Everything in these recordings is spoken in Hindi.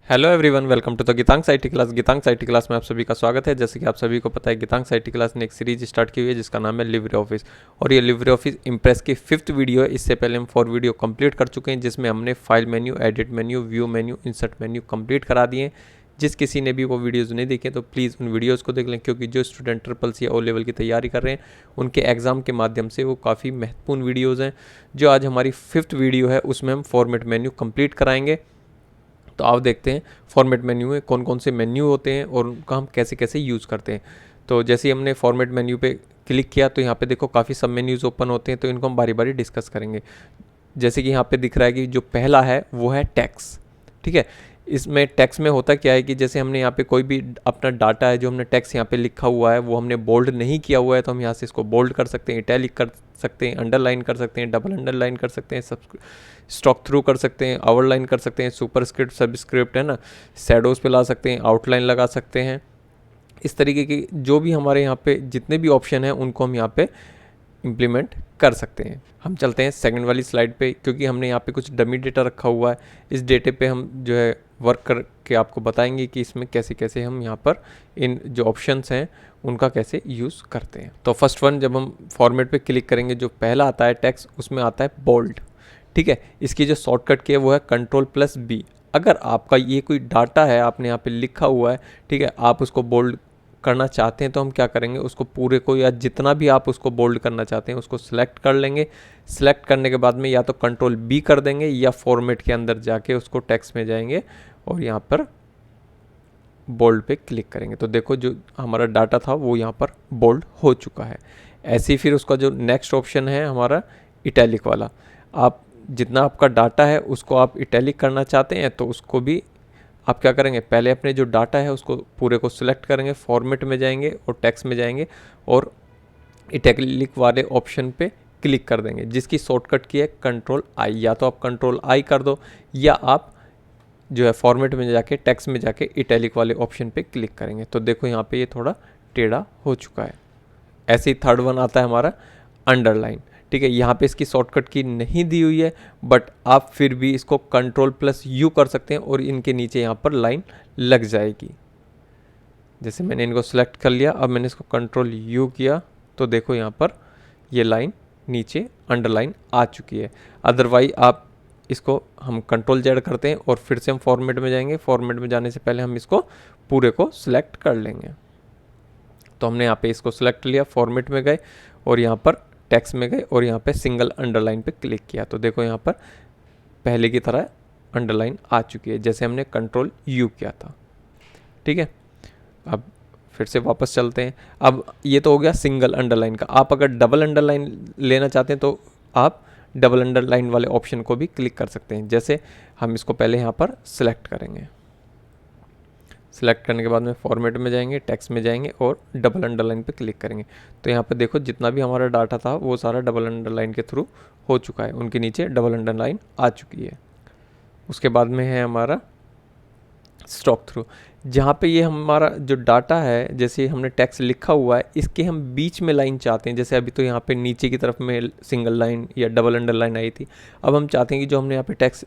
Hello everyone, welcome to the Geetanks IT class. Geetanks IT class में आप सभी का स्वागत है। जैसे कि आप सभी को पता है, गीतांक्स आईटी क्लास ने एक सीरीज स्टार्ट की हुई है जिसका नाम है लिब्रे ऑफिस, और ये लिब्रे ऑफिस इम्प्रेस की 5th वीडियो है। इससे पहले हम 4 वीडियो कंप्लीट कर चुके हैं जिसमें हमने file menu, edit menu, view menu, insert menu complete करा दिए हैं। जिस किसी ने भी वो वीडियोज़ नहीं देखे तो प्लीज़ उन वीडियोज़ को देख लें, क्योंकि जो स्टूडेंट ट्रिपल सी या ओ लेवल की तैयारी कर रहे हैं उनके एग्ज़ाम के माध्यम से वो काफ़ी महत्वपूर्ण वीडियोज़ हैं। जो आज हमारी 5th वीडियो है उसमें हम फॉर्मेट मेन्यू कंप्लीट कराएंगे। तो आप देखते हैं फॉर्मेट मेन्यू में कौन कौन से मेन्यू होते हैं और उनका हम कैसे कैसे यूज़ करते हैं। तो जैसे ही हमने फॉर्मेट मेन्यू पे क्लिक किया तो यहाँ पे देखो काफ़ी सब मेन्यूज़ ओपन होते हैं, तो इनको हम बारी बारी डिस्कस करेंगे। जैसे कि यहाँ पे दिख रहा है कि जो पहला है वो है टैक्स। ठीक है, इसमें टैक्स में होता क्या है कि जैसे हमने यहाँ पे कोई भी अपना डाटा है जो हमने टैक्स यहाँ पे लिखा हुआ है वो हमने बोल्ड नहीं किया हुआ है, तो हम यहाँ से इसको बोल्ड कर सकते हैं, इटैलिक कर सकते हैं, अंडरलाइन कर सकते हैं, डबल अंडरलाइन कर सकते हैं, सब स्टॉक थ्रू कर सकते हैं, आउटलाइन कर सकते हैं, सुपरस्क्रिप्ट सबस्क्रिप्ट है ना, शैडोज़ पे ला सकते हैं, आउटलाइन लगा सकते हैं। इस तरीके की जो भी हमारे यहाँ पे जितने भी ऑप्शन हैं उनको हम यहाँ पे इम्प्लीमेंट कर सकते हैं। हम चलते हैं सेकंड वाली स्लाइड पे, क्योंकि हमने यहाँ पे कुछ डमी डेटा रखा हुआ है। इस डेटे पे हम जो है वर्क करके आपको बताएंगे कि इसमें कैसे कैसे हम यहाँ पर इन जो ऑप्शंस हैं उनका कैसे यूज़ करते हैं। तो फर्स्ट वन, जब हम फॉर्मेट पे क्लिक करेंगे, जो पहला आता है टेक्स्ट, उसमें आता है बोल्ड। ठीक है, इसकी जो शॉर्टकट की है वो है Ctrl+B। अगर आपका ये कोई डाटा है आपने यहाँ पे लिखा हुआ है, ठीक है, आप उसको बोल्ड करना चाहते हैं तो हम क्या करेंगे, उसको पूरे को या जितना भी आप उसको बोल्ड करना चाहते हैं उसको सिलेक्ट कर लेंगे। सिलेक्ट करने के बाद में या तो Ctrl+B कर देंगे या फॉर्मेट के अंदर जाके उसको टेक्स्ट में जाएंगे और यहाँ पर बोल्ड पे क्लिक करेंगे। तो देखो जो हमारा डाटा था वो यहाँ पर बोल्ड हो चुका है। ऐसे ही फिर उसका जो नेक्स्ट ऑप्शन है हमारा इटैलिक वाला, आप जितना आपका डाटा है उसको आप इटैलिक करना चाहते हैं तो उसको भी आप क्या करेंगे, पहले अपने जो डाटा है उसको पूरे को सिलेक्ट करेंगे, फॉर्मेट में जाएंगे और टेक्स्ट में जाएंगे और इटैलिक वाले ऑप्शन पे क्लिक कर देंगे, जिसकी शॉर्टकट की है Ctrl+I। या तो आप Ctrl+I कर दो या आप जो है फॉर्मेट में जाके टेक्स्ट में जाके इटैलिक वाले ऑप्शन पे क्लिक करेंगे। तो देखो यहाँ पे ये थोड़ा टेढ़ा हो चुका है। ऐसे ही थर्ड वन आता है हमारा अंडरलाइन। ठीक है, यहाँ पे इसकी शॉर्टकट की नहीं दी हुई है, बट आप फिर भी इसको Ctrl+U कर सकते हैं और इनके नीचे यहाँ पर लाइन लग जाएगी। जैसे मैंने इनको सेलेक्ट कर लिया, अब मैंने इसको Ctrl+U किया तो देखो यहाँ पर ये लाइन नीचे अंडरलाइन आ चुकी है। अदरवाइज आप इसको हम Ctrl+Z करते हैं और फिर से हम फॉर्मेट में जाएंगे। फॉर्मेट में जाने से पहले हम इसको पूरे को सिलेक्ट कर लेंगे। तो हमने यहाँ पे इसको सिलेक्ट लिया, फॉर्मेट में गए और यहाँ पर टेक्स्ट में गए और यहाँ पे सिंगल अंडरलाइन पे क्लिक किया तो देखो यहाँ पर पहले की तरह अंडरलाइन आ चुकी है जैसे हमने Ctrl+U किया था। ठीक है, अब फिर से वापस चलते हैं। अब ये तो हो गया सिंगल अंडरलाइन का। आप अगर डबल अंडरलाइन लेना चाहते हैं तो आप डबल अंडरलाइन वाले ऑप्शन को भी क्लिक कर सकते हैं। जैसे हम इसको पहले यहाँ पर सिलेक्ट करेंगे, सिलेक्ट करने के बाद में फॉर्मेट में जाएंगे, टेक्स्ट में जाएंगे और डबल अंडरलाइन पे क्लिक करेंगे। तो यहाँ पे देखो जितना भी हमारा डाटा था वो सारा डबल अंडरलाइन के थ्रू हो चुका है, उनके नीचे डबल अंडरलाइन आ चुकी है। उसके बाद में है हमारा स्टॉक थ्रू, जहाँ पे ये हमारा जो डाटा है, जैसे हमने टेक्स्ट लिखा हुआ है इसके हम बीच में लाइन चाहते हैं। जैसे अभी तो यहाँ पे नीचे की तरफ में सिंगल लाइन या डबल अंडरलाइन आई थी, अब हम चाहते हैं कि जो हमने यहाँ पे टेक्स्ट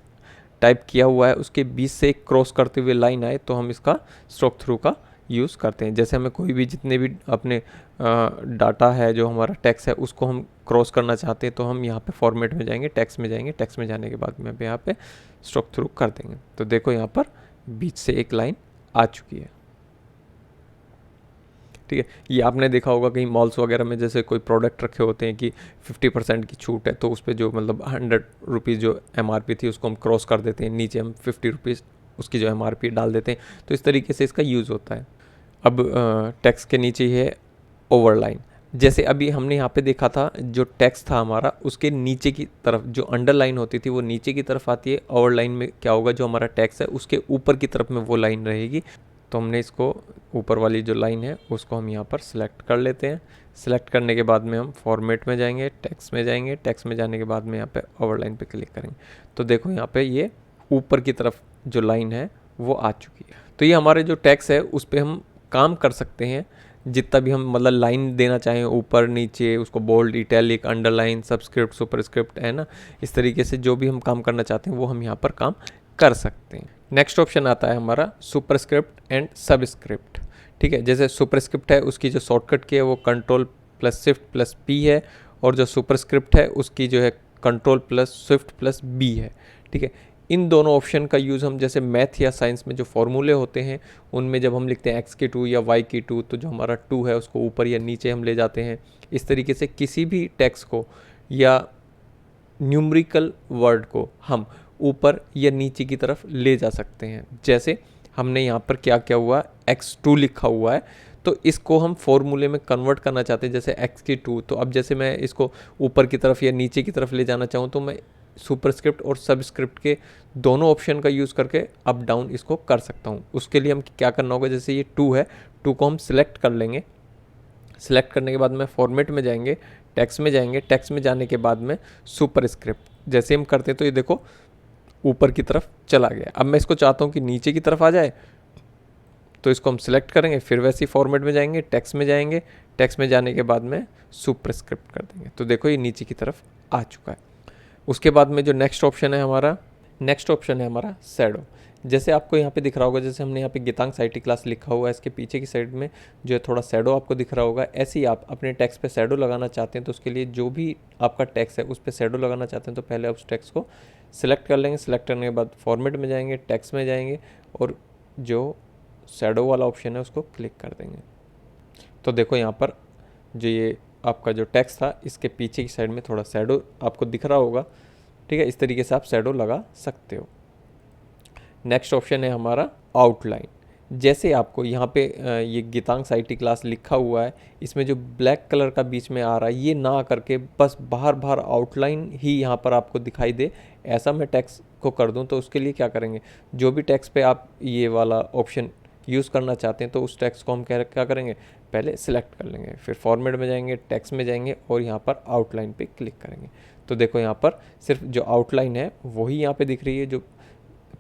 टाइप किया हुआ है उसके बीच से क्रॉस करते हुए लाइन आए, तो हम इसका स्ट्रोक थ्रू का यूज़ करते हैं। जैसे हमें कोई भी जितने भी अपने डाटा है जो हमारा टेक्स्ट है उसको हम क्रॉस करना चाहते हैं तो हम यहाँ पे फॉर्मेट में जाएंगे, टेक्स्ट में जाएंगे, टेक्स्ट में जाने के बाद में यहाँ पे स्ट्रोक थ्रू कर देंगे। तो देखो यहाँ पर बीच से एक लाइन आ चुकी है। ठीक है, ये आपने देखा होगा कहीं मॉल्स वगैरह में जैसे कोई प्रोडक्ट रखे होते हैं कि 50% की छूट है, तो उस पर जो मतलब 100 रुपीज़ जो MRP थी उसको हम क्रॉस कर देते हैं, नीचे हम 50 रुपीज़ उसकी जो MRP डाल देते हैं। तो इस तरीके से इसका यूज़ होता है। अब टेक्स्ट के नीचे ही है ओवरलाइन। जैसे अभी हमने यहाँ पे देखा था जो टेक्स्ट था हमारा उसके नीचे की तरफ जो अंडरलाइन होती थी वो नीचे की तरफ आती है। ओवरलाइन में क्या होगा, जो हमारा टेक्स्ट है उसके ऊपर की तरफ में वो लाइन रहेगी। तो हमने इसको ऊपर वाली जो लाइन है उसको हम यहाँ पर सिलेक्ट कर लेते हैं। सिलेक्ट करने के बाद में हम फॉर्मेट में जाएंगे, टेक्स्ट में जाएंगे, टेक्स्ट में जाने के बाद में यहाँ पे ओवरलाइन पे क्लिक करेंगे। तो देखो यहाँ पे ये ऊपर की तरफ जो लाइन है वो आ चुकी है। तो ये हमारे जो टेक्स्ट है उस पर हम काम कर सकते हैं, जितना भी हम मतलब लाइन देना चाहें ऊपर नीचे, उसको bold, italic, underline, subscript, superscript है ना, इस तरीके से जो भी हम काम करना चाहते हैं वो हम यहाँ पर काम कर सकते हैं। नेक्स्ट ऑप्शन आता है हमारा सुपरस्क्रिप्ट एंड सबस्क्रिप्ट। ठीक है, जैसे सुपरस्क्रिप्ट है उसकी जो शॉर्टकट की है वो control plus shift plus P है, और जो सुपरस्क्रिप्ट है उसकी जो है control plus shift plus B है। ठीक है, इन दोनों ऑप्शन का यूज़ हम जैसे मैथ या साइंस में जो फॉर्मूले होते हैं उनमें जब हम लिखते हैं x की 2 या y की 2, तो जो हमारा 2 है उसको ऊपर या नीचे हम ले जाते हैं। इस तरीके से किसी भी टेक्स्ट को या न्यूमरिकल वर्ड को हम ऊपर या नीचे की तरफ ले जा सकते हैं। जैसे हमने यहाँ पर क्या क्या हुआ, x2 लिखा हुआ है, तो इसको हम फॉर्मूले में कन्वर्ट करना चाहते हैं जैसे x की 2। तो अब जैसे मैं इसको ऊपर की तरफ या नीचे की तरफ ले जाना चाहूँ तो मैं सुपरस्क्रिप्ट और सबस्क्रिप्ट के दोनों ऑप्शन का यूज़ करके अप डाउन इसको कर सकता हूँ। उसके लिए हम क्या करना होगा, जैसे ये 2 है, 2 को हम सिलेक्ट कर लेंगे। सिलेक्ट करने के बाद में फॉर्मेट में जाएंगे, टेक्स्ट में जाएंगे, टेक्स्ट में जाने के बाद में सुपरस्क्रिप्ट जैसे हम करते हैं तो ये देखो ऊपर की तरफ चला गया। अब मैं इसको चाहता हूँ कि नीचे की तरफ आ जाए, तो इसको हम सिलेक्ट करेंगे, फिर वैसे ही फॉर्मेट में जाएंगे, टेक्स्ट में जाएंगे, टेक्स्ट में जाने के बाद में सुपरस्क्रिप्ट कर देंगे, तो देखो ये नीचे की तरफ आ चुका है। उसके बाद में जो नेक्स्ट ऑप्शन है हमारा शैडो। जैसे आपको यहाँ पे दिख रहा होगा, जैसे हमने यहाँ पे गीतांग IT क्लास लिखा हुआ है, इसके पीछे की साइड में जो है थोड़ा शैडो आपको दिख रहा होगा। ऐसे ही आप अपने टेक्स्ट पे शैडो लगाना चाहते हैं तो उसके लिए जो भी आपका टेक्स्ट है उस पर शैडो लगाना चाहते हैं तो पहले आप उस टेक्स्ट को सिलेक्ट कर लेंगे। सिलेक्ट करने के बाद फॉर्मेट में जाएंगे, टेक्स्ट में जाएंगे और जो शैडो वाला ऑप्शन है उसको क्लिक कर देंगे। तो देखो यहाँ पर जो ये आपका जो टेक्स्ट था इसके पीछे की साइड में थोड़ा शैडो आपको दिख रहा होगा। ठीक है, इस तरीके से आप शैडो लगा सकते हो। नेक्स्ट ऑप्शन है हमारा आउटलाइन। जैसे आपको यहाँ पे ये गीतांग IT क्लास लिखा हुआ है, इसमें जो ब्लैक कलर का बीच में आ रहा है ये ना करके बस बाहर बाहर आउटलाइन ही यहाँ पर आपको दिखाई दे, ऐसा मैं टेक्स्ट को कर दूँ। तो उसके लिए क्या करेंगे, जो भी टेक्स्ट पे आप ये वाला ऑप्शन यूज़ करना चाहते हैं तो उस टेक्स्ट को हम क्या करेंगे, पहले सिलेक्ट कर लेंगे, फिर फॉर्मेट में जाएंगे, टेक्स्ट में जाएंगे और यहाँ पर आउटलाइन पे क्लिक करेंगे। तो देखो यहाँ पर सिर्फ जो आउटलाइन है वही यहाँ पे दिख रही है, जो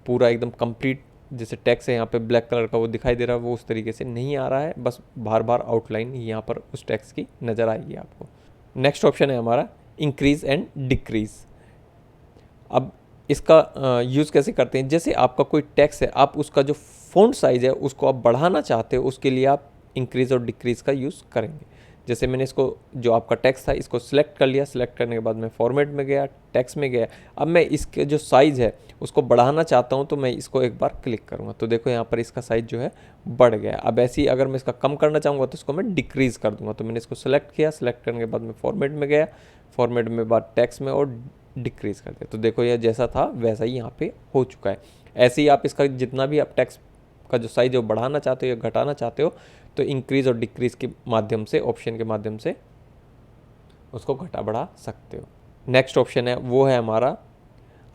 पूरा एकदम कंप्लीट जैसे टेक्स्ट है यहाँ पे ब्लैक कलर का वो दिखाई दे रहा है वो उस तरीके से नहीं आ रहा है, बस बार बार आउटलाइन यहाँ पर उस टेक्स्ट की नज़र आएगी आपको। नेक्स्ट ऑप्शन है हमारा इंक्रीज़ एंड डिक्रीज़। अब इसका यूज़ कैसे करते हैं, जैसे आपका कोई टेक्स्ट है, आप उसका जो फ़ॉन्ट साइज़ है उसको आप बढ़ाना चाहते हो, उसके लिए आप इंक्रीज़ और डिक्रीज़ का यूज़ करेंगे। जैसे मैंने इसको जो आपका टेक्स्ट था इसको सिलेक्ट कर लिया, सिलेक्ट करने के बाद मैं फॉर्मेट में गया, टेक्स्ट में गया। अब मैं इसके जो साइज़ है उसको बढ़ाना चाहता हूँ तो मैं इसको एक बार क्लिक करूँगा, तो देखो यहाँ पर इसका साइज़ जो है बढ़ गया। अब ऐसे ही अगर मैं इसका कम करना चाहूँगा तो इसको मैं डिक्रीज़ कर दूँगा। तो मैंने इसको सिलेक्ट किया, सिलेक्ट करने के बाद मैं फॉर्मेट में गया, फॉर्मेट में बाद टेक्स्ट में और डिक्रीज़ कर दिया। तो देखो यह जैसा था वैसा ही यहाँ पे हो चुका है। ऐसे ही आप इसका जितना भी आप टेक्स्ट का जो साइज़ है वो बढ़ाना चाहते हो या घटाना चाहते हो तो इंक्रीज़ और डिक्रीज़ के माध्यम से, ऑप्शन के माध्यम से उसको घटा बढ़ा सकते हो। नेक्स्ट ऑप्शन है वो है हमारा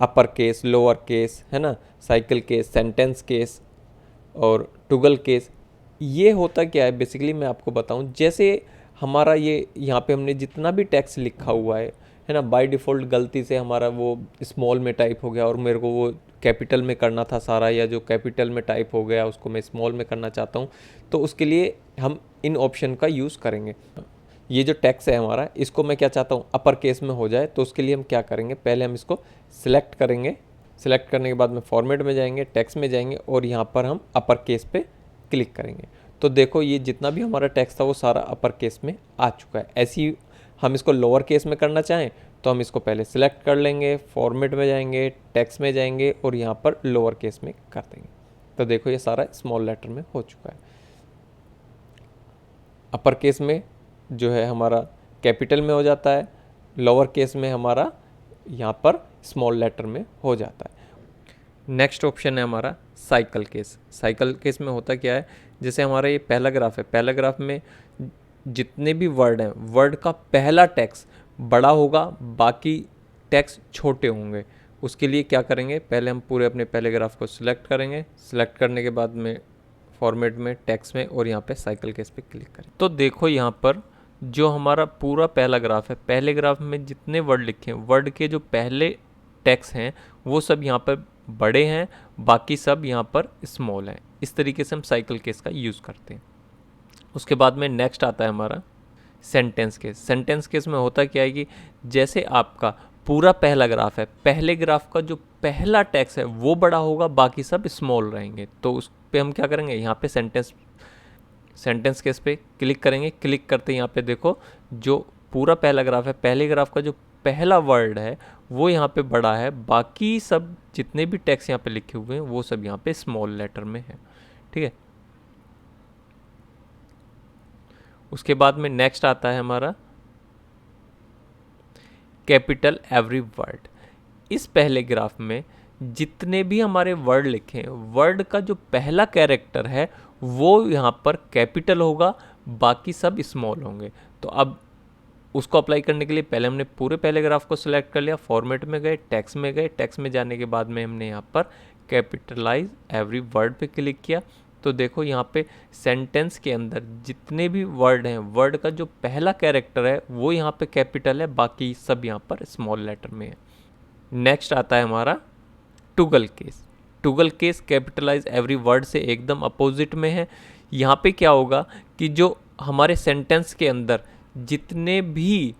अपर केस, लोअर केस, है ना, साइकिल केस, सेंटेंस केस और टुगल केस। ये होता क्या है बेसिकली मैं आपको बताऊं, जैसे हमारा ये यहाँ पे हमने जितना भी टेक्स्ट लिखा हुआ है ना, बाय डिफ़ॉल्ट गलती से हमारा वो स्मॉल में टाइप हो गया और मेरे को वो कैपिटल में करना था सारा, या जो कैपिटल में टाइप हो गया उसको मैं स्मॉल में करना चाहता हूँ, तो उसके लिए हम इन ऑप्शन का यूज़ करेंगे। ये जो टेक्स्ट है हमारा इसको मैं क्या चाहता हूँ अपर केस में हो जाए, तो उसके लिए हम क्या करेंगे, पहले हम इसको सिलेक्ट करेंगे। सिलेक्ट करने के बाद में फॉर्मेट में जाएंगे, टेक्स्ट में जाएंगे और यहाँ पर हम अपर केस पे क्लिक करेंगे। तो देखो ये जितना भी हमारा टेक्स्ट था वो सारा अपर केस में आ चुका है। ऐसे ही हम इसको लोअर केस में करना चाहें तो हम इसको पहले सिलेक्ट कर लेंगे, फॉर्मेट में जाएंगे, टेक्स्ट में जाएंगे और यहाँ पर लोअर केस में कर देंगे। तो देखो ये सारा स्मॉल लेटर में हो चुका है। अपर केस में जो है हमारा कैपिटल में हो जाता है, लोअर केस में हमारा यहाँ पर स्मॉल लेटर में हो जाता है। नेक्स्ट ऑप्शन है हमारा साइकिल केस। साइकिल केस में होता क्या है, जैसे हमारा ये पहला ग्राफ है, पहला ग्राफ में जितने भी वर्ड हैं, वर्ड का पहला टेक्स्ट बड़ा होगा, बाकी टेक्स्ट छोटे होंगे। उसके लिए क्या करेंगे, पहले हम पूरे अपने पहले ग्राफ को सिलेक्ट करेंगे, सिलेक्ट करने के बाद में फॉर्मेट में, टेक्स्ट में और यहाँ पे साइकिल केस पे क्लिक करें। तो देखो यहाँ पर जो हमारा पूरा पहला ग्राफ है, पहले ग्राफ में जितने वर्ड लिखे हैं, वर्ड के जो पहले टेक्स्ट हैं वो सब यहाँ पर बड़े हैं, बाकी सब यहाँ पर स्मॉल हैं। इस तरीके से हम साइकिल केस का यूज़ करते हैं। उसके बाद में नेक्स्ट आता है हमारा सेंटेंस केस। सेंटेंस केस में होता क्या है कि जैसे आपका पूरा पहला ग्राफ है, पहले ग्राफ का जो पहला टेक्स्ट है वो बड़ा होगा, बाकी सब स्मॉल रहेंगे। तो उस पे हम क्या करेंगे, यहाँ पे सेंटेंस केस पे क्लिक करेंगे। क्लिक करते यहाँ पे देखो जो पूरा पहला ग्राफ है, पहले ग्राफ का जो पहला वर्ड है वो यहाँ पे बड़ा है, बाकी सब जितने भी टेक्स्ट यहाँ पे लिखे हुए हैं वो सब यहाँ पे स्मॉल लेटर में है। ठीक है, उसके बाद में नेक्स्ट आता है हमारा कैपिटल एवरी वर्ड। इस पहले ग्राफ में जितने भी हमारे वर्ड लिखे हैं, वर्ड का जो पहला कैरेक्टर है वो यहाँ पर कैपिटल होगा, बाकी सब स्मॉल होंगे। तो अब उसको अप्लाई करने के लिए पहले हमने पूरे पहले ग्राफ को सिलेक्ट कर लिया, फॉर्मेट में गए, टेक्स्ट में गए, टेक्स्ट में जाने के बाद में हमने यहाँ पर कैपिटलाइज एवरी वर्ड पे क्लिक किया। तो देखो यहाँ पे सेंटेंस के अंदर जितने भी वर्ड हैं, वर्ड का जो पहला कैरेक्टर है वो यहाँ पे कैपिटल है, बाकी सब यहाँ पर स्मॉल लेटर में है। नेक्स्ट आता है हमारा toggle case. Toggle case capitalize every word से एकदम अपोजिट में है। यहाँ पे क्या होगा कि जो हमारे सेंटेंस के अंदर जितने भी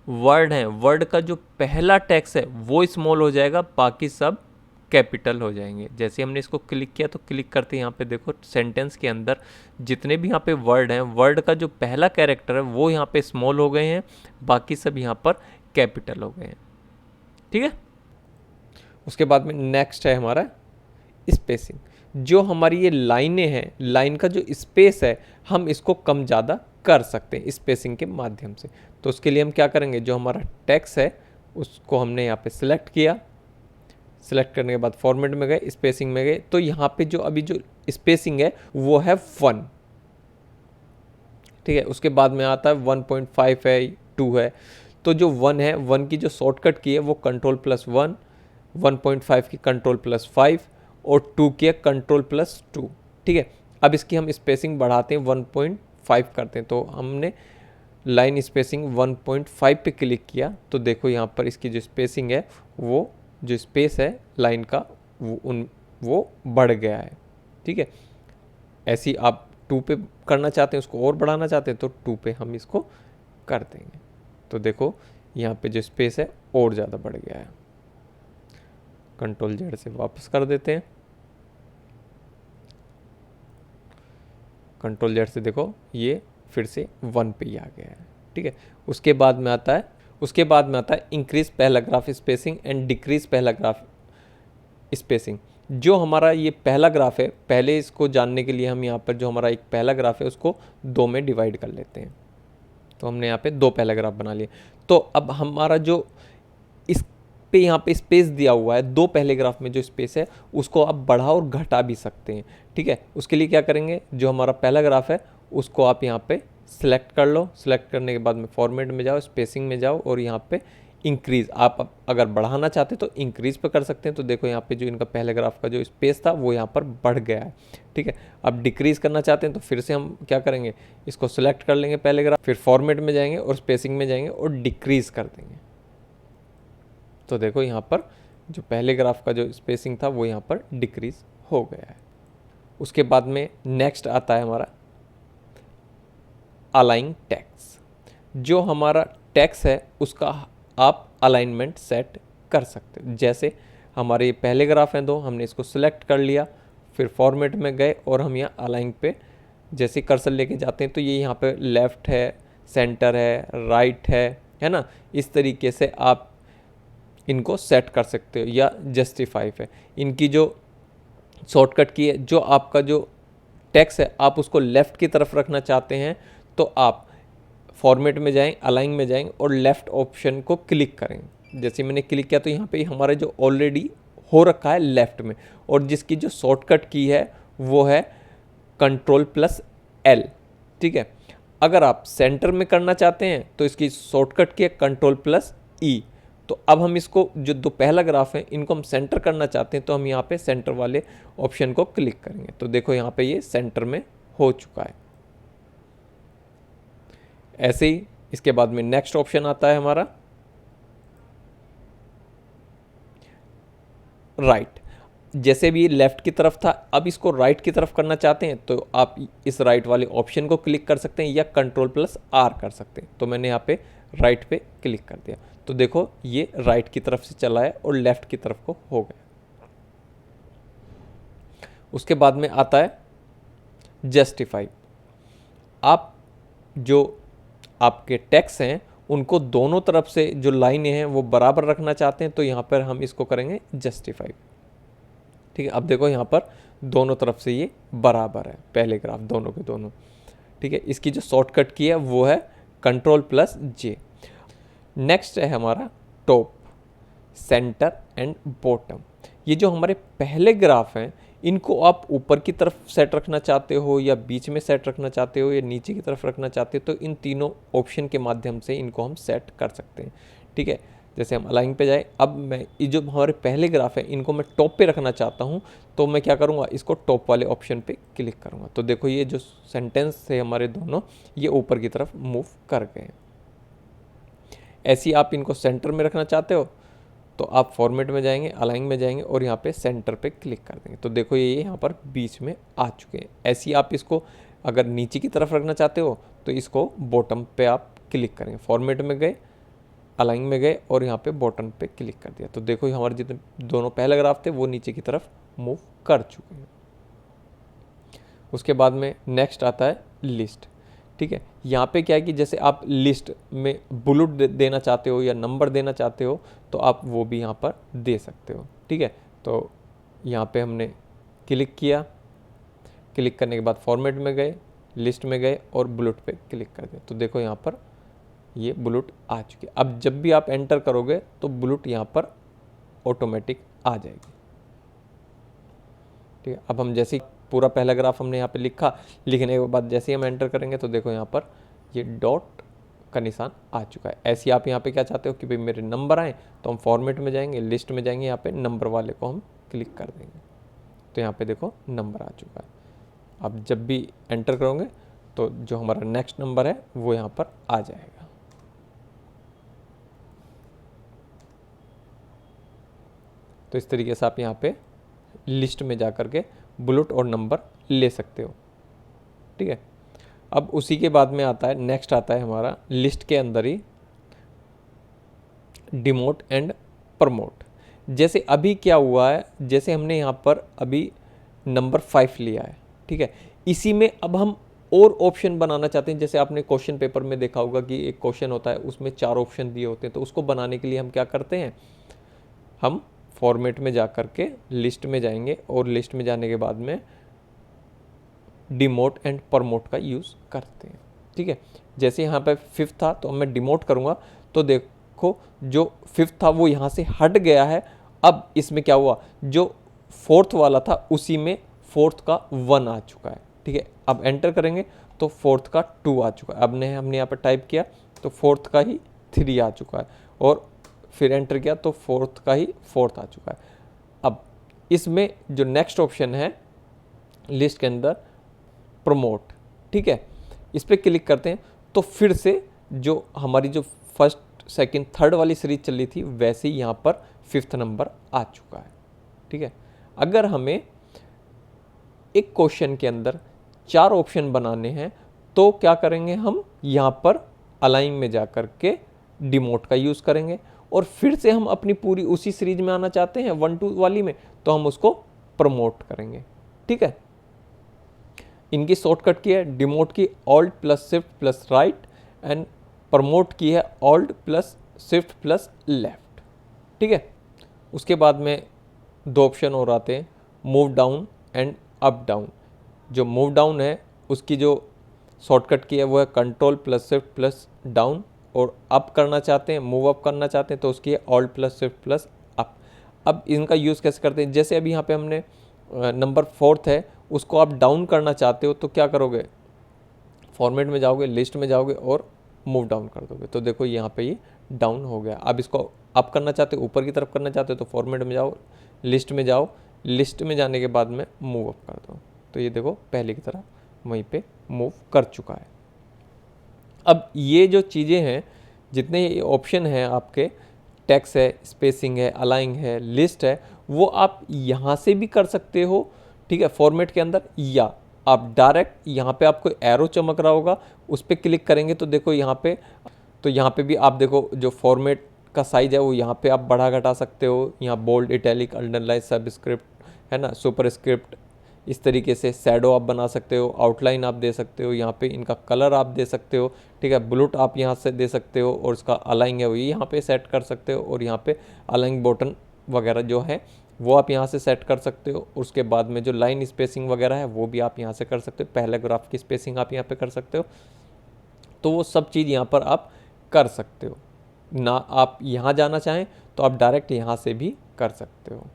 वर्ड हैं, वर्ड का जो पहला टेक्स्ट है वो स्मॉल हो जाएगा, बाकी सब कैपिटल हो जाएंगे। जैसे हमने इसको क्लिक किया तो क्लिक करते यहाँ पे देखो सेंटेंस के अंदर जितने भी यहाँ पे वर्ड हैं, वर्ड का जो पहला कैरेक्टर है वो यहाँ पे स्मॉल हो गए हैं, बाकी सब यहाँ पर कैपिटल हो गए हैं। ठीक है, उसके बाद में नेक्स्ट है हमारा स्पेसिंग। जो हमारी ये लाइनें हैं, लाइन का जो स्पेस है हम इसको कम ज़्यादा कर सकते हैं स्पेसिंग के माध्यम से। तो उसके लिए हम क्या करेंगे, जो हमारा टेक्स्ट है उसको हमने यहाँ पे सिलेक्ट किया। सिलेक्ट करने के बाद फॉर्मेट में गए, स्पेसिंग में गए, तो यहाँ पे जो अभी जो स्पेसिंग है वो है 1। ठीक है, उसके बाद में आता है 1.5 है, 2 है। तो जो 1 है, 1 की जो शॉर्टकट की है वो Ctrl+1, 1.5 की Ctrl+5 और 2 की है Ctrl+2। ठीक है, अब इसकी हम स्पेसिंग बढ़ाते हैं, 1.5 करते हैं। तो हमने लाइन स्पेसिंग 1.5 पे क्लिक किया तो देखो यहाँ पर इसकी जो स्पेसिंग है, वो जो स्पेस है लाइन का वो बढ़ गया है। ठीक है, ऐसी आप 2 पे करना चाहते हैं, उसको और बढ़ाना चाहते हैं तो 2 पे हम इसको कर देंगे। तो देखो यहाँ पे जो स्पेस है और ज़्यादा बढ़ गया है। Ctrl+Z से वापस कर देते हैं। Ctrl+Z से देखो ये फिर से 1 पे ही आ गया है। ठीक है, उसके बाद में आता है इंक्रीज पहला ग्राफ स्पेसिंग एंड डिक्रीज पहला ग्राफ स्पेसिंग। जो हमारा ये पहला ग्राफ है, पहले इसको जानने के लिए हम यहाँ पर जो हमारा एक पहला ग्राफ है उसको 2 में डिवाइड कर लेते हैं। तो हमने यहाँ पे 2 पहला ग्राफ बना लिए। तो अब हमारा जो इस पे यहाँ पे स्पेस दिया हुआ है, 2 पहले ग्राफ में जो स्पेस है उसको आप बढ़ा और घटा भी सकते हैं। ठीक है, उसके लिए क्या करेंगे, जो हमारा पहला ग्राफ है उसको आप यहाँ पे सिलेक्ट कर लो। सिलेक्ट करने के बाद में फॉर्मेट में जाओ, स्पेसिंग में जाओ और यहाँ पे इंक्रीज़, आप अगर बढ़ाना चाहते तो इंक्रीज़ पे कर सकते हैं। तो देखो यहाँ पे जो इनका पहले ग्राफ का जो स्पेस था वो यहाँ पर बढ़ गया है। ठीक है, अब डिक्रीज़ करना चाहते हैं तो फिर से हम क्या करेंगे, इसको सिलेक्ट कर लेंगे पहले ग्राफ, फिर फॉर्मेट में जाएंगे और स्पेसिंग में जाएंगे और डिक्रीज़ कर देंगे। तो देखो यहाँ पर जो पहले ग्राफ का जो स्पेसिंग था वो यहाँ पर डिक्रीज़ हो गया है। उसके बाद में नेक्स्ट आता है हमारा अलाइन टेक्स्ट। जो हमारा टेक्स्ट है उसका आप अलाइनमेंट सेट कर सकते हो। जैसे हमारे ये पहले ग्राफ हैं 2, हमने इसको सिलेक्ट कर लिया, फिर फॉर्मेट में गए और हम यहाँ अलाइन पे जैसे कर्सर लेके जाते हैं तो ये यहाँ पे लेफ़्ट है, सेंटर है, राइट है ना। इस तरीके से आप इनको सेट कर सकते हो या जस्टिफाई है। इनकी जो शॉर्टकट की है, जो आपका जो टेक्स्ट है आप उसको लेफ़्ट की तरफ रखना चाहते हैं तो आप फॉर्मेट में जाएं, अलाइन में जाएं और लेफ़्ट ऑप्शन को क्लिक करें। जैसे मैंने क्लिक किया तो यहाँ पे हमारा जो ऑलरेडी हो रखा है लेफ़्ट में, और जिसकी जो शॉर्टकट की है वो है Ctrl+L। ठीक है, अगर आप सेंटर में करना चाहते हैं तो इसकी शॉर्टकट की है Ctrl+E। तो अब हम इसको जो 2 पहला ग्राफ है इनको हम सेंटर करना चाहते हैं तो हम यहाँ पे सेंटर वाले ऑप्शन को क्लिक करेंगे। तो देखो यहाँ पे ये सेंटर में हो चुका है। ऐसे ही इसके बाद में नेक्स्ट ऑप्शन आता है हमारा राइट। जैसे भी ये लेफ्ट की तरफ था, अब इसको राइट की तरफ करना चाहते हैं तो आप इस राइट वाले ऑप्शन को क्लिक कर सकते हैं या Ctrl+R कर सकते हैं। तो मैंने यहाँ पे राइट पे क्लिक कर दिया तो देखो ये राइट की तरफ से चला है और लेफ्ट की तरफ को हो गया। उसके बाद में आता है जस्टिफाई। आप जो आपके टेक्स्ट हैं उनको दोनों तरफ से जो लाइनें हैं वो बराबर रखना चाहते हैं तो यहाँ पर हम इसको करेंगे जस्टिफाई। ठीक है, अब देखो यहाँ पर दोनों तरफ से ये बराबर है, पहले ग्राफ दोनों के दोनों। ठीक है, इसकी जो शॉर्टकट की है वो है Ctrl+J। नेक्स्ट है हमारा टॉप, सेंटर एंड बॉटम। ये जो हमारे पहले ग्राफ हैं इनको आप ऊपर की तरफ सेट रखना चाहते हो या बीच में सेट रखना चाहते हो या नीचे की तरफ रखना चाहते हो तो इन तीनों ऑप्शन के माध्यम से इनको हम सेट कर सकते हैं। ठीक है, जैसे हम अलाइन पे जाए, अब मैं ये जो हमारे पहले ग्राफ है इनको मैं टॉप पे रखना चाहता हूँ तो मैं क्या करूँगा, इसको टॉप वाले ऑप्शन पे क्लिक करूँगा तो देखो ये जो सेंटेंस है हमारे दोनों ये ऊपर की तरफ मूव कर गए। ऐसे ही आप इनको सेंटर में रखना चाहते हो तो आप फॉर्मेट में जाएंगे, अलाइन में जाएंगे और यहाँ पे सेंटर पे क्लिक कर देंगे तो देखो ये यहाँ पर बीच में आ चुके हैं। ऐसे ही आप इसको अगर नीचे की तरफ रखना चाहते हो तो इसको बॉटम पे आप क्लिक करेंगे, फॉर्मेट में गए, अलाइन में गए और यहाँ पे बॉटम पे क्लिक कर दिया तो देखो हमारे जितने दोनों पहले ग्राफ थे वो नीचे की तरफ मूव कर चुके हैं। उसके बाद में नेक्स्ट आता है लिस्ट। ठीक है, यहाँ पे क्या है कि जैसे आप लिस्ट में बुलेट देना चाहते हो या नंबर देना चाहते हो तो आप वो भी यहाँ पर दे सकते हो। ठीक है, तो यहाँ पे हमने क्लिक किया, क्लिक करने के बाद फॉर्मेट में गए, लिस्ट में गए और बुलेट पे क्लिक कर दिया तो देखो यहाँ पर ये बुलेट आ चुकी है। अब जब भी आप एंटर करोगे तो बुलेट यहाँ पर ऑटोमेटिक आ जाएगी। ठीक है, अब हम जैसे पूरा पहला ग्राफ हमने यहाँ पे लिखा, लिखने के बाद जैसे ही हम एंटर करेंगे तो देखो यहाँ पर ये डॉट का निशान आ चुका है। ऐसे ही आप यहाँ पे क्या चाहते हो कि भाई मेरे नंबर आए तो हम फॉर्मेट में जाएंगे, लिस्ट में जाएंगे, यहाँ पे नंबर वाले को हम क्लिक कर देंगे तो यहाँ पे देखो नंबर आ चुका है। अब जब भी एंटर करोगे तो जो हमारा नेक्स्ट नंबर है वो यहाँ पर आ जाएगा। तो इस तरीके से आप यहाँ पे लिस्ट में जा कर के बुलेट और नंबर ले सकते हो। ठीक है, अब उसी के बाद में आता है नेक्स्ट आता है हमारा लिस्ट के अंदर ही डिमोट एंड प्रमोट। जैसे अभी क्या हुआ है, जैसे हमने यहाँ पर अभी नंबर 5 लिया है। ठीक है, इसी में अब हम और ऑप्शन बनाना चाहते हैं। जैसे आपने क्वेश्चन पेपर में देखा होगा कि एक क्वेश्चन होता है उसमें 4 ऑप्शन दिए होते हैं तो उसको बनाने के लिए हम क्या करते हैं, हम फॉर्मेट में जा कर के लिस्ट में जाएंगे और लिस्ट में जाने के बाद में डिमोट एंड प्रमोट का यूज़ करते हैं। ठीक है, जैसे यहाँ पे 5 था तो मैं डिमोट करूँगा तो देखो जो 5 था वो यहाँ से हट गया है। अब इसमें क्या हुआ, जो 4th वाला था उसी में 4th का 1 आ चुका है। ठीक है, अब एंटर करेंगे तो 4th का 2 आ चुका है। अब हमने यहाँ पर टाइप किया तो 4th का ही 3 आ चुका है और फिर एंटर किया तो 4th का ही 4th आ चुका है। अब इसमें जो नेक्स्ट ऑप्शन है लिस्ट के अंदर प्रमोट, ठीक है, इस पर क्लिक करते हैं तो फिर से जो हमारी जो फर्स्ट सेकंड थर्ड वाली सीरीज चल रही थी वैसे ही यहाँ पर 5th नंबर आ चुका है। ठीक है, अगर हमें एक क्वेश्चन के अंदर 4 ऑप्शन बनाने हैं तो क्या करेंगे, हम यहाँ पर अलाइन में जा कर के डिमोट का यूज़ करेंगे और फिर से हम अपनी पूरी उसी सीरीज में आना चाहते हैं 1-2 वाली में तो हम उसको प्रमोट करेंगे। ठीक है, इनकी शॉर्टकट की है डिमोट की alt plus shift plus right and promote की है alt plus shift plus left. ठीक है, उसके बाद में 2 ऑप्शन और आते हैं, move down and up down. जो मूव डाउन है उसकी जो शॉर्टकट की है वो है control plus shift plus down और अप करना चाहते हैं, मूव अप करना चाहते हैं तो उसकी है alt plus shift plus up. अब इनका यूज़ कैसे करते हैं, जैसे अभी यहाँ पे हमने नंबर 4th है उसको आप डाउन करना चाहते हो तो क्या करोगे, फॉर्मेट में जाओगे, लिस्ट में जाओगे और मूव डाउन कर दोगे तो देखो यहाँ पे ये डाउन हो गया। अब इसको अप करना चाहते हो, ऊपर की तरफ करना चाहते हो तो फॉर्मेट में जाओ, लिस्ट में जाओ, लिस्ट में जाने के बाद में मूव अप कर दो तो ये देखो पहले की तरह वहीं पे मूव कर चुका है। अब ये जो चीज़ें हैं, जितने ये ऑप्शन हैं आपके, टेक्स्ट है, स्पेसिंग है, अलाइन है, लिस्ट है, वो आप यहाँ से भी कर सकते हो। ठीक है, फॉर्मेट के अंदर, या आप डायरेक्ट यहाँ पे आपको एरो चमक रहा होगा उस पर क्लिक करेंगे तो देखो यहाँ पे तो यहाँ पे भी आप देखो जो फॉर्मेट का साइज है वो यहाँ पे आप बढ़ा घटा सकते हो। यहाँ बोल्ड, इटैलिक, अंडरलाइन, सबस्क्रिप्ट, है ना, सुपरस्क्रिप्ट, इस तरीके से शैडो आप बना सकते हो, आउटलाइन आप दे सकते हो, यहाँ पे इनका कलर आप दे सकते हो, ठीक है, ब्लूट आप यहाँ से दे सकते हो, और इसका अलाइंग है वो यहाँ पे सेट कर सकते हो, और यहाँ पे अलाइंग बटन वगैरह जो है वो आप यहाँ से सेट कर सकते हो। उसके बाद में जो लाइन स्पेसिंग वगैरह है वो भी आप यहाँ से कर सकते हो, पैराग्राफ की स्पेसिंग आप यहाँ पे कर सकते हो। तो वो सब चीज़ यहाँ पर आप कर सकते हो ना। आप यहाँ जाना चाहें तो आप डायरेक्ट यहाँ से भी कर सकते हो।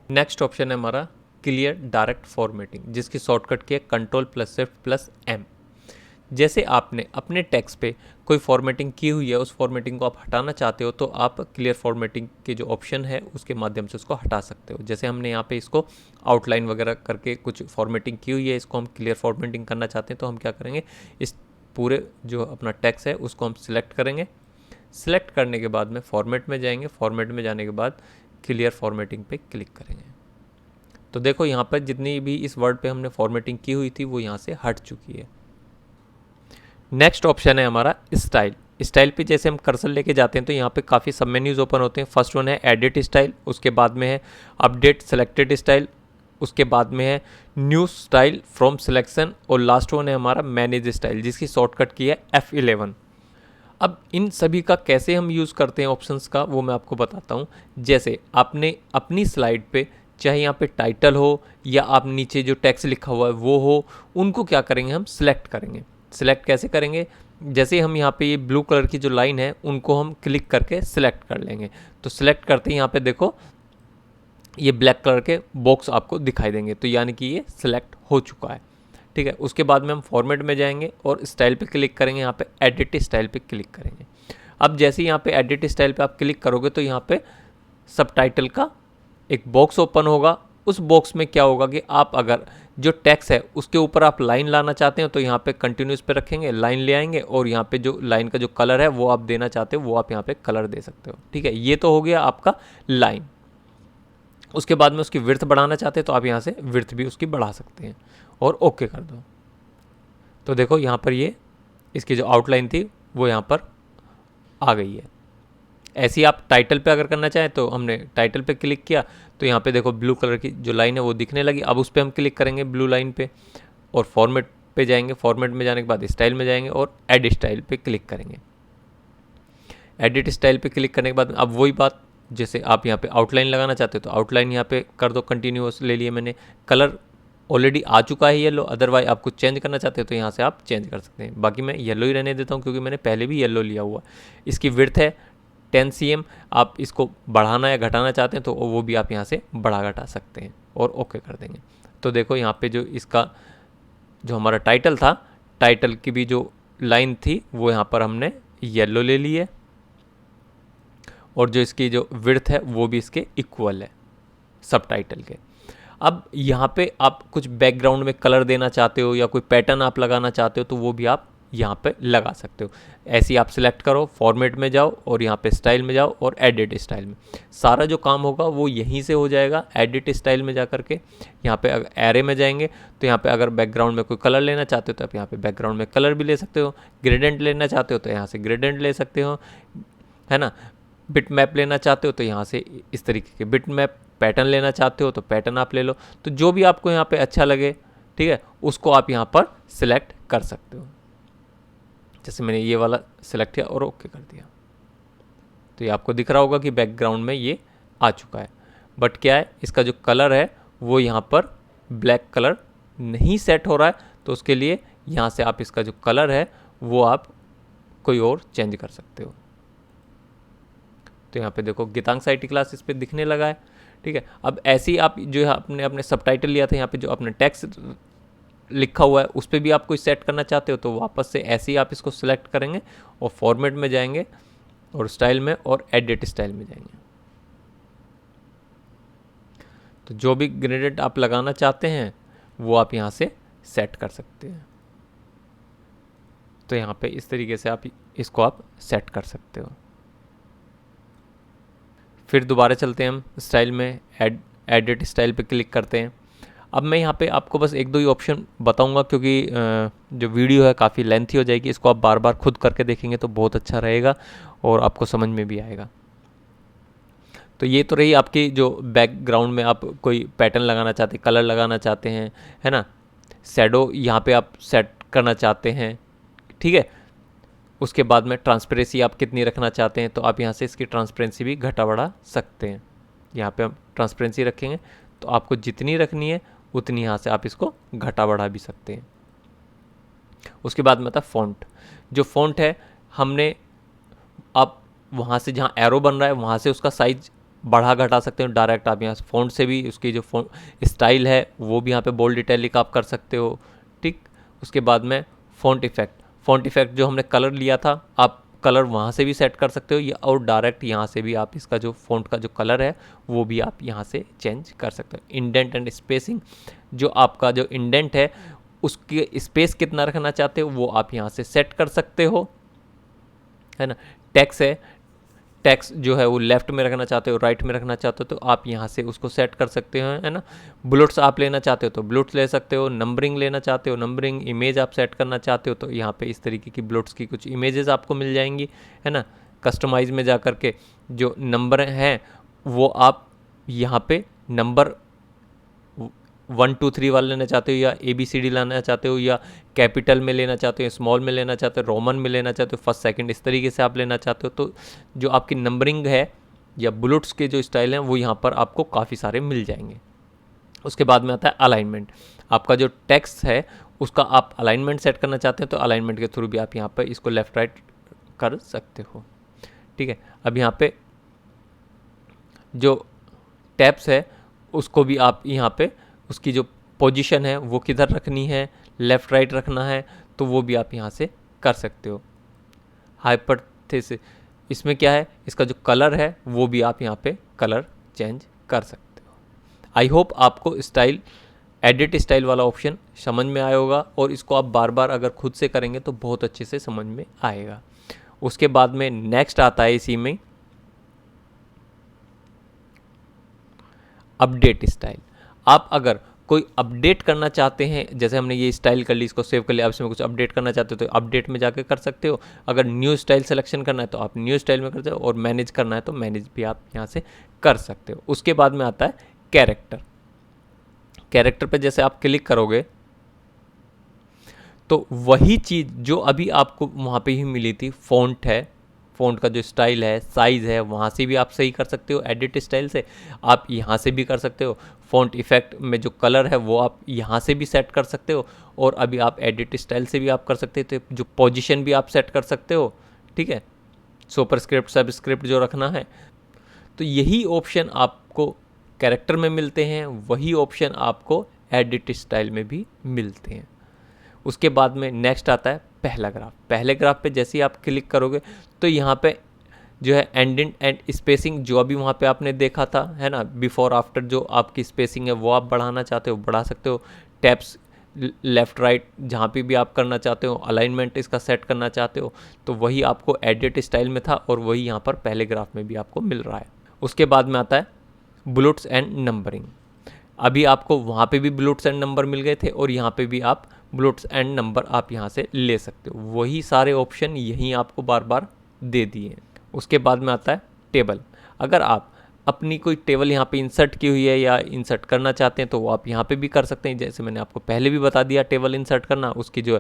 नेक्स्ट ऑप्शन है हमारा क्लियर डायरेक्ट फॉर्मेटिंग, जिसकी शॉर्टकट की है Ctrl+Shift+M। जैसे आपने अपने टेक्स्ट पे कोई फॉर्मेटिंग की हुई है, उस फॉर्मेटिंग को आप हटाना चाहते हो तो आप क्लियर फॉर्मेटिंग के जो ऑप्शन है उसके माध्यम से उसको हटा सकते हो। जैसे हमने यहाँ पे इसको आउटलाइन वगैरह करके कुछ फॉर्मेटिंग की हुई है, इसको हम क्लियर फॉर्मेटिंग करना चाहते हैं तो हम क्या करेंगे, इस पूरे जो अपना टेक्स्ट है उसको हम सिलेक्ट करेंगे। सिलेक्ट करने के बाद में फॉर्मेट में जाएंगे, फॉर्मेट में जाने के बाद क्लियर फॉर्मेटिंग पे क्लिक करेंगे। तो देखो यहाँ पर जितनी भी इस वर्ड पे हमने फॉर्मेटिंग की हुई थी वो यहाँ से हट चुकी है। नेक्स्ट ऑप्शन है हमारा स्टाइल। स्टाइल पे जैसे हम कर्सर लेके जाते हैं तो यहाँ पे काफ़ी सब मेन्यूज़ ओपन होते हैं। फर्स्ट वन है एडिट स्टाइल, उसके बाद में है अपडेट सेलेक्टेड स्टाइल, उसके बाद में है न्यू स्टाइल फ्रॉम सिलेक्शन, और लास्ट वन है हमारा मैनेज स्टाइल, जिसकी शॉर्टकट की है F11। अब इन सभी का कैसे हम यूज़ करते हैं ऑप्शंस का वो मैं आपको बताता हूँ। जैसे आपने अपनी स्लाइड पे चाहे यहाँ पे टाइटल हो या आप नीचे जो टेक्स्ट लिखा हुआ है वो हो, उनको क्या करेंगे, हम सिलेक्ट करेंगे। सिलेक्ट कैसे करेंगे, जैसे हम यहाँ पे ये ब्लू कलर की जो लाइन है उनको हम क्लिक करके सिलेक्ट कर लेंगे। तो सिलेक्ट करते ही यहाँ पे देखो ये ब्लैक कलर के बॉक्स आपको दिखाई देंगे, तो यानी कि ये सिलेक्ट हो चुका है, ठीक है। उसके बाद में हम फॉर्मेट में जाएंगे और स्टाइल पे क्लिक करेंगे, यहाँ पे एडिट स्टाइल पे क्लिक करेंगे। अब जैसे यहाँ पे एडिट स्टाइल पे आप क्लिक करोगे तो यहाँ पे सबटाइटल का एक बॉक्स ओपन होगा। उस बॉक्स में क्या होगा कि आप अगर जो टेक्स्ट है उसके ऊपर आप लाइन लाना चाहते हो तो यहाँ पे कंटिन्यूस पे रखेंगे, लाइन ले आएंगे, और यहाँ पे जो लाइन का जो कलर है वो आप देना चाहते हो वो आप यहाँ पे कलर दे सकते हो, ठीक है। ये तो हो गया आपका लाइन। उसके बाद में उसकी विड्थ बढ़ाना चाहते हैं तो आप यहाँ से विड्थ भी उसकी बढ़ा सकते हैं और ओके कर दो। तो देखो यहाँ पर ये इसकी जो आउटलाइन थी वो यहाँ पर आ गई है। ऐसे ही आप टाइटल पे अगर करना चाहें तो हमने टाइटल पे क्लिक किया तो यहाँ पे देखो ब्लू कलर की जो लाइन है वो दिखने लगी। अब उस पर हम क्लिक करेंगे ब्लू लाइन पे और फॉर्मेट पे जाएंगे। फॉर्मेट में जाने के बाद स्टाइल में जाएंगे और एडिट स्टाइल पे क्लिक करेंगे। एडिट स्टाइल पे क्लिक करने के बाद अब वही बात, जैसे आप यहाँ पे आउटलाइन लगाना चाहते हो तो आउटलाइन यहाँ पे कर दो, कंटिन्यूअस ले लिए मैंने। कलर ऑलरेडी आ चुका है येलो, अदरवाइज आपको चेंज करना चाहते हो तो यहाँ से आप चेंज कर सकते हैं। बाकी मैं येलो ही रहने देता हूँ क्योंकि मैंने पहले भी येलो लिया हुआ। इसकी विड्थ है 10 cm, आप इसको बढ़ाना या घटाना चाहते हैं तो वो भी आप यहाँ से बढ़ा घटा सकते हैं और ओके कर देंगे। तो देखो यहाँ पे जो इसका जो हमारा टाइटल था, टाइटल की भी जो लाइन थी वो यहाँ पर हमने येलो ले ली है और जो इसकी जो विड्थ है वो भी इसके इक्वल है सब टाइटल के। अब यहाँ पे आप कुछ बैकग्राउंड में कलर देना चाहते हो या कोई पैटर्न आप लगाना चाहते हो तो वो भी आप यहाँ पे लगा सकते हो। ऐसे ही आप सिलेक्ट करो, फॉर्मेट में जाओ और यहाँ पे स्टाइल में जाओ और एडिट स्टाइल में। सारा जो काम होगा वो यहीं से हो जाएगा। एडिट स्टाइल में जा करके यहाँ पे अगर एरे में जाएंगे तो यहाँ पे अगर बैकग्राउंड में कोई कलर लेना चाहते हो तो आप यहाँ पे बैकग्राउंड में कलर भी ले सकते हो। ग्रेडेंट लेना चाहते हो तो यहाँ से ग्रेडेंट ले सकते हो, है ना। बिट मैप लेना चाहते हो तो यहाँ से इस तरीके के बिट मैप, पैटर्न लेना चाहते हो तो पैटर्न आप ले लो। तो जो भी आपको यहाँ पे अच्छा लगे, ठीक है, उसको आप यहाँ पर सिलेक्ट कर सकते हो। जैसे मैंने ये वाला सिलेक्ट किया और ओके कर दिया तो ये आपको दिख रहा होगा कि बैकग्राउंड में ये आ चुका है। बट क्या है, इसका जो कलर है वो यहाँ पर ब्लैक कलर नहीं सेट हो रहा है, तो उसके लिए यहाँ से आप इसका जो कलर है वो आप कोई और चेंज कर सकते हो। तो यहाँ पे देखो गीतांश IT क्लास इस पर दिखने लगा है, ठीक है। अब ऐसे ही आप जो है अपने अपने सबटाइटल लिया था, यहाँ पे जो अपने टेक्स्ट लिखा हुआ है उस पर भी आप कोई सेट करना चाहते हो तो वापस से ऐसे ही आप इसको सिलेक्ट करेंगे और फॉर्मेट में जाएंगे और स्टाइल में और एडिट स्टाइल में जाएंगे। तो जो भी ग्रेडेंट आप लगाना चाहते हैं वो आप यहाँ से सेट कर सकते हैं। तो यहाँ पे इस तरीके से आप इसको आप सेट कर सकते हो। फिर दोबारा चलते हैं हम स्टाइल में, एडिट स्टाइल पे क्लिक करते हैं। अब मैं यहाँ पे आपको बस एक दो ही ऑप्शन बताऊंगा, क्योंकि जो वीडियो है काफ़ी लेंथी हो जाएगी, इसको आप बार बार खुद करके देखेंगे तो बहुत अच्छा रहेगा और आपको समझ में भी आएगा। तो ये तो रही आपकी जो बैकग्राउंड में आप कोई पैटर्न लगाना चाहते हैं, कलर लगाना चाहते हैं, है ना, शैडो यहाँ पे आप सेट करना चाहते हैं, ठीक है। उसके बाद में ट्रांसपेरेंसी आप कितनी रखना चाहते हैं, तो आप यहाँ से इसकी ट्रांसपेरेंसी भी घटा बढ़ा सकते हैं। यहाँ पे हम ट्रांसपेरेंसी रखेंगे तो आपको जितनी रखनी है उतनी यहाँ से आप इसको घटा बढ़ा भी सकते हैं। उसके बाद में आता है फ़ॉन्ट। जो फ़ॉन्ट है हमने, आप वहाँ से जहाँ एरो बन रहा है वहाँ से उसका साइज बढ़ा घटा सकते हो डायरेक्ट। आप यहाँ फ़ॉन्ट से भी उसकी जो फ़ॉन्ट स्टाइल है वो भी यहाँ पे बोल्ड इटैलिक आप कर सकते हो, ठीक। उसके बाद में फ़ॉन्ट इफेक्ट जो हमने कलर लिया था, आप कलर वहाँ से भी सेट कर सकते हो, या और डायरेक्ट यहाँ से भी आप इसका जो फ़ॉन्ट का जो कलर है वो भी आप यहाँ से चेंज कर सकते हो। इंडेंट एंड स्पेसिंग, जो आपका जो इंडेंट है उसके स्पेस कितना रखना चाहते हो वो आप यहाँ से सेट कर सकते हो, है ना। टैक्स जो है वो लेफ्ट में रखना चाहते हो, राइट में रखना चाहते हो तो आप यहाँ से उसको सेट कर सकते हो, है ना। बुलेट्स आप लेना चाहते हो तो बुलेट्स ले सकते हो, नंबरिंग लेना चाहते हो नंबरिंग, इमेज आप सेट करना चाहते हो तो यहाँ पे इस तरीके की बुलेट्स की कुछ इमेजेस आपको मिल जाएंगी, है ना। कस्टमाइज में जा कर के जो नंबर हैं वो आप यहाँ पे नंबर 1 2 3 वाले लेना चाहते हो, या ABCD लाना चाहते हो, या कैपिटल में लेना चाहते हो, स्मॉल में लेना चाहते हो, रोमन में लेना चाहते हो, फर्स्ट सेकंड, इस तरीके से आप लेना चाहते हो। तो जो आपकी नंबरिंग है या बुलेट्स के जो स्टाइल हैं वो यहाँ पर आपको काफ़ी सारे मिल जाएंगे। उसके बाद में आता है अलाइनमेंट। आपका जो टेक्स्ट है उसका आप अलाइनमेंट सेट करना चाहते हैं तो अलाइनमेंट के थ्रू भी आप यहाँ पर इसको लेफ्ट राइट कर सकते हो, ठीक है। अब यहाँ पे जो टैब्स है उसको भी आप यहाँ पे उसकी जो पोजीशन है वो किधर रखनी है, लेफ़्ट राइट रखना है तो वो भी आप यहाँ से कर सकते हो। हाइपरथेसिस, इसमें क्या है, इसका जो कलर है वो भी आप यहाँ पे कलर चेंज कर सकते हो। आई होप आपको एडिट स्टाइल वाला ऑप्शन समझ में आया होगा, और इसको आप बार बार अगर खुद से करेंगे तो बहुत अच्छे से समझ में आएगा। उसके बाद में नेक्स्ट आता है इसी में अपडेट स्टाइल। आप अगर कोई अपडेट करना चाहते हैं, जैसे हमने ये स्टाइल कर ली, इसको सेव कर लिया, अब इसमें कुछ अपडेट करना चाहते हो तो अपडेट में जाके कर सकते हो। अगर न्यू स्टाइल सिलेक्शन करना है तो आप न्यू स्टाइल में कर सकते हो, और मैनेज करना है तो मैनेज भी आप यहाँ से कर सकते हो। उसके बाद में आता है कैरेक्टर पे जैसे आप क्लिक करोगे तो वही चीज़ जो अभी आपको वहाँ पे ही मिली थी, फ़ॉन्ट का जो स्टाइल है, साइज़ है, वहाँ से भी आप सही कर सकते हो। एडिट स्टाइल से आप यहाँ से भी कर सकते हो। फ़ॉन्ट इफेक्ट में जो कलर है वो आप यहाँ से भी सेट कर सकते हो, और अभी आप एडिट स्टाइल से भी आप कर सकते हो। तो जो पोजीशन भी आप सेट कर सकते हो, ठीक है। सुपर स्क्रिप्ट, सब स्क्रिप्ट जो रखना है, तो यही ऑप्शन आपको कैरेक्टर में मिलते हैं, वही ऑप्शन आपको एडिट स्टाइल में भी मिलते हैं। उसके बाद में नेक्स्ट आता है पहले ग्राफ पे जैसे ही आप क्लिक करोगे तो यहाँ पे जो है एंडेंट एंड स्पेसिंग, जो अभी वहाँ पे आपने देखा था, है ना, बिफोर आफ्टर जो आपकी स्पेसिंग है वो आप बढ़ाना चाहते हो बढ़ा सकते हो। टैब्स लेफ़्ट राइट जहाँ पे भी आप करना चाहते हो, अलाइनमेंट इसका सेट करना चाहते हो तो वही आपको एडिट स्टाइल में था, और वही यहाँ पर पहले ग्राफ में भी आपको मिल रहा है। उसके बाद में आता है बुलेट्स एंड नंबरिंग। अभी आपको वहाँ पे भी बुलेट्स एंड नंबर मिल गए थे, और यहाँ पे भी आप बुलेट्स एंड नंबर आप यहाँ से ले सकते हो। वही सारे ऑप्शन यहीं आपको बार बार दे दिए हैं। उसके बाद में आता है टेबल। अगर आप अपनी कोई टेबल यहाँ पे इंसर्ट की हुई है या इंसर्ट करना चाहते हैं तो वो आप यहाँ पे भी कर सकते हैं। जैसे मैंने आपको पहले भी बता दिया, टेबल इंसर्ट करना, उसकी जो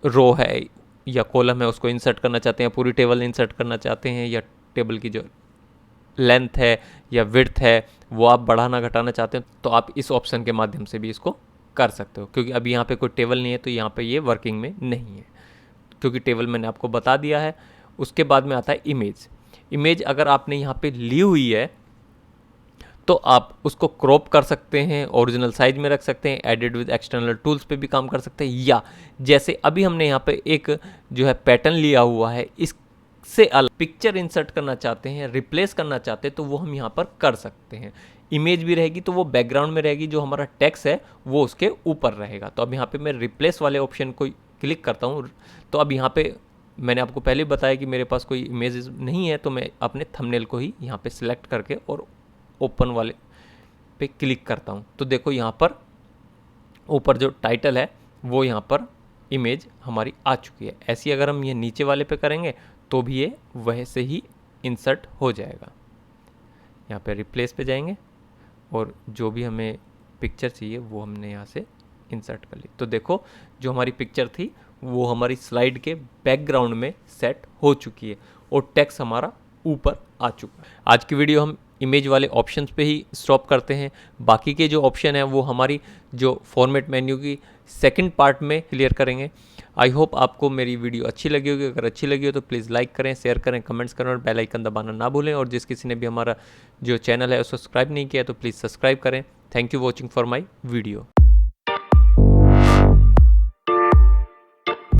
रो है या कॉलम है उसको इंसर्ट करना चाहते हैं, पूरी टेबल इंसर्ट करना चाहते हैं, या टेबल की जो लेंथ है या विड्थ है वो आप बढ़ाना घटाना चाहते हैं तो आप इस ऑप्शन के माध्यम से भी इसको कर सकते हो। क्योंकि अभी यहाँ पे कोई टेबल नहीं है तो यहाँ पे ये वर्किंग में नहीं है, क्योंकि टेबल मैंने आपको बता दिया है। उसके बाद में आता है इमेज अगर आपने यहाँ पे ली हुई है तो आप उसको क्रॉप कर सकते हैं, ओरिजिनल साइज में रख सकते हैं, एडिट विद एक्सटर्नल टूल्स पे भी काम कर सकते हैं, या जैसे अभी हमने यहाँ पे एक जो है पैटर्न लिया हुआ है इससे अलग पिक्चर इंसर्ट करना चाहते हैं, रिप्लेस करना चाहते हैं तो वो हम यहाँ पर कर सकते हैं। इमेज भी रहेगी तो वो बैकग्राउंड में रहेगी, जो हमारा टेक्स्ट है वो उसके ऊपर रहेगा। तो अब यहाँ पे मैं रिप्लेस वाले ऑप्शन को क्लिक करता हूँ तो अब यहाँ पे मैंने आपको पहले बताया कि मेरे पास कोई इमेज नहीं है तो मैं अपने थंबनेल को ही यहाँ पे सिलेक्ट करके और ओपन वाले पे क्लिक करता हूँ तो देखो यहाँ पर ऊपर जो टाइटल है वो यहाँ पर इमेज हमारी आ चुकी है। ऐसी अगर हम ये नीचे वाले पे करेंगे तो भी ये वैसे ही इंसर्ट हो जाएगा। यहाँ पे रिप्लेस पे जाएंगे और जो भी हमें पिक्चर चाहिए वो हमने यहाँ से इंसर्ट कर ली। तो देखो जो हमारी पिक्चर थी वो हमारी स्लाइड के बैकग्राउंड में सेट हो चुकी है और टेक्स्ट हमारा ऊपर आ चुका है। आज की वीडियो हम इमेज वाले ऑप्शंस पे ही स्टॉप करते हैं। बाकी के जो ऑप्शन है वो हमारी जो फॉर्मेट मेन्यू की सेकंड पार्ट में क्लियर करेंगे। आई होप आपको मेरी वीडियो अच्छी लगी होगी। अगर अच्छी लगी हो तो प्लीज़ लाइक करें, शेयर करें, कमेंट्स करें और बेल आइकन दबाना ना भूलें। और जिस किसी ने भी हमारा जो चैनल है उसको सब्सक्राइब नहीं किया तो प्लीज़ सब्सक्राइब करें। Thank you watching for my video.